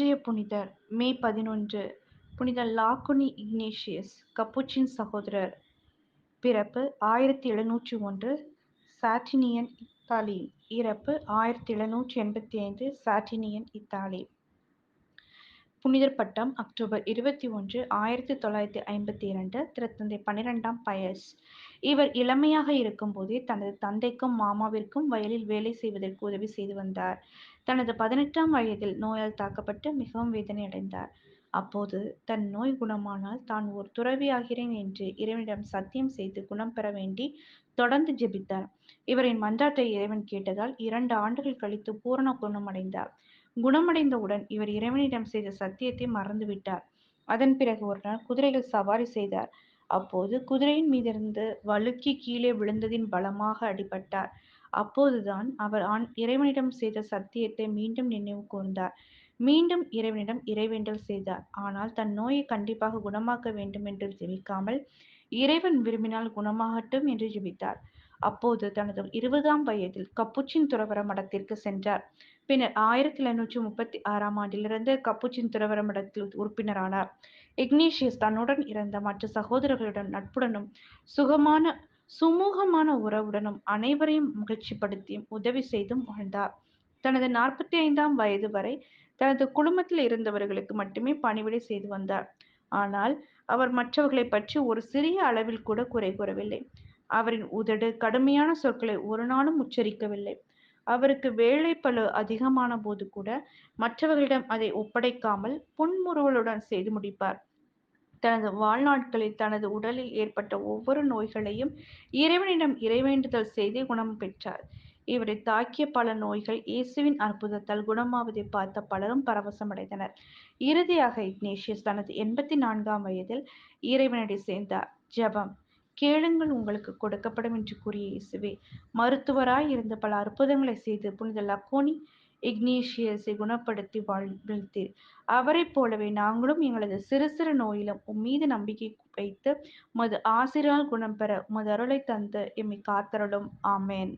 இன்றைய புனிதர் மே 11 புனித லாகுனி இக்னேஷியஸ் கப்புச்சின் சகோதரர். பிறப்பு 1701 சாட்டினியன், இத்தாலி. இறப்பு 1785 சாட்டினியன், இத்தாலி. புனிதர் பட்டம் அக்டோபர் 21, 1952 திருத்தந்தை 12ஆம் பயஸ். இவர் இளமையாக இருக்கும்போதே தனது தந்தைக்கும் மாமாவிற்கும் வயலில் வேலை செய்வதற்கு உதவி செய்து வந்தார். தனது 18ஆம் வயதில் நோயால் தாக்கப்பட்டு மிகவும் வேதனை அடைந்தார். அப்போது தன் நோய் குணமானால் தான் ஒரு துறவியாகிறேன் என்று இறைவனிடம் சத்தியம் செய்து குணம் பெற வேண்டி தொடர்ந்து ஜெபித்தார். இவரின் மன்றாட்டை இறைவன் கேட்டதால் 2 ஆண்டுகள் கழித்து பூரண குணமடைந்தார். குணமடைந்தவுடன் இவர் இறைவனிடம் செய்த சத்தியத்தை மறந்துவிட்டார். அதன் பிறகு ஒரு நாள் குதிரைகள் சவாரி செய்தார். அப்போது குதிரையின் மீதிருந்து வழுக்கி கீழே விழுந்ததின் பலமாக அடிபட்டார். அப்போதுதான் அவர் இறைவனிடம் செய்த சத்தியத்தை மீண்டும் நினைவு கூர்ந்தார். மீண்டும் இறைவனிடம் இறைவேண்டல் செய்தார். ஆனால் தன் நோயை கண்டிப்பாக குணமாக்க வேண்டும் என்று ஜெபிக்காமல், இறைவன் விரும்பினால் குணமாகட்டும் என்று ஜெபித்தார். அப்போது தனது 20ஆம் வயதில் கப்புச்சின் துறவற மடத்திற்கு சென்றார். பின்னர் 1736ஆம் ஆண்டிலிருந்து கப்புச்சின் துறவற மடத்தில் உறுப்பினரானார். இக்னேஷியஸ் தன்னுடன் இருந்த மற்ற சகோதரர்களுடன் நட்புடனும் சுமூகமான உறவுடனும் அனைவரையும் மகிழ்ச்சிப்படுத்தியும் உதவி செய்தும் வாழ்ந்தார். தனது 45ஆம் வயது வரை தனது குடும்பத்தில் இருந்தவர்களுக்கு மட்டுமே பணிவிடை செய்து வந்தார். ஆனால் அவர் மற்றவர்களை பற்றி ஒரு சிறிய அளவில் கூட குறை கூறவில்லை. அவரின் உதடு கடுமையான சொற்களை ஒரு நாளும் உச்சரிக்கவில்லை. அவருக்கு வேலைப்பளு அதிகமான போது கூட மற்றவர்களிடம் அதை ஒப்படைக்காமல் புன்முறுவலுடன் செய்து முடிப்பார். தனது வாழ்நாட்களில் தனது உடலில் ஏற்பட்ட ஒவ்வொரு நோய்களையும் இறைவனிடம் இறைவேண்டுதல் செய்து குணம் பெற்றார். இவரை தாக்கிய பல நோய்கள் இயேசுவின் அற்புதத்தால் குணமாவதை பார்த்த பலரும் பரவசமடைந்தனர். இறுதியாக இக்னேஷியஸ் தனது 84ஆம் வயதில் இறைவனடி சேர்ந்தார். ஜெபம். கேளுங்கள் உங்களுக்கு கொடுக்கப்படும் என்று கூறிய இயேசுவே, மருத்துவராய் இருந்து பல அற்புதங்களை செய்து புனித லாகுனி இக்னேஷியஸை குணப்படுத்தி வாழ்த்தீர். அவரைப் போலவே நாங்களும் எங்களது சிறு சிறு நோயிலும் உம்மீது நம்பிக்கை வைத்து உமது ஆசிரால் குணம் பெற உமது அருளை தந்து எம்மை காத்தருளும். ஆமென்.